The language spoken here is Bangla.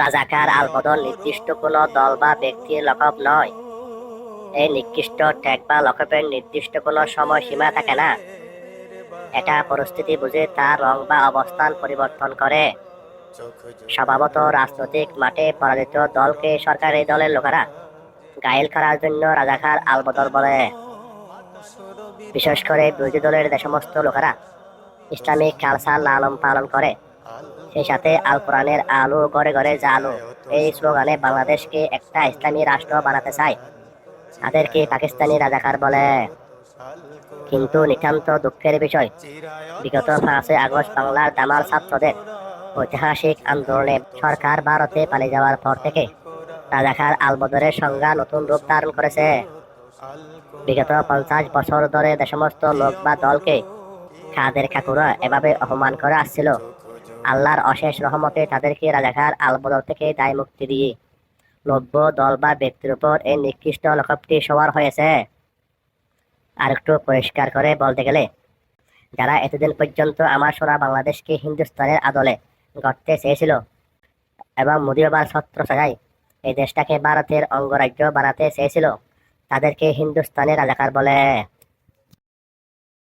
রাজাকার আলবদল নির্দিষ্ট কোনো দল বা ব্যক্তির লকব নয়। এই নিকৃষ্ট ট্যাগ বা লকবের নির্দিষ্ট কোনো সময়সীমা থাকে না। এটা পরিস্থিতি বুঝে তার রং বা অবস্থান পরিবর্তন করে। স্বভাবত রাজনৈতিক মাঠে পরাজিত দলকে সরকারি দলের লোকেরা গায়েল করার জন্য রাজাকার আলবদল বলে। বিশেষ করে বিরোধী দলের যে সমস্ত লোকেরা ইসলামিক কালচার লালন পালন করে, সেই সাথে আল কোরআনের আলো ঘরে ঘরে জালো এই স্লোগানে বাংলাদেশকে একটা ইসলামী রাষ্ট্র বানাতে চায়, তাদেরকে পাকিস্তানি রাজাকার বলে। কিন্তু নিতান্ত দুঃখের বিষয়, বিগত 5ই আগস্ট বাংলার দামাল ছাত্রদের ঐতিহাসিক আন্দোলনে সরকার ভারতে পালিয়ে যাওয়ার পর থেকে রাজাকার আলবদরের সংজ্ঞা নতুন রূপ ধারণ করেছে। বিগত 50 বছর ধরে যে সমস্ত লোক বা দলকে খাদের কাকুরা এভাবে অপমান করে আসছিল, আল্লাহর অশেষ রহমতে তাদেরকে রাজাকার আলবদর থেকে দায় মুক্তি দিয়ে নব্য দল বা ব্যক্তির উপর এই নিকৃষ্ট লকবটি সওয়ার হয়েছে। আর একটু পরিষ্কার করে বলতে গেলে, যারা এতদিন পর্যন্ত আমার সোনা বাংলাদেশকে হিন্দুস্তানের আদলে গড়তে চেয়েছিল এবং মুজিববাদ ছত্রছায়ায় এই দেশটাকে ভারতের অঙ্গরাজ্য বানাতে চেয়েছিল, তাদেরকে হিন্দুস্তানি রাজাকার বলে।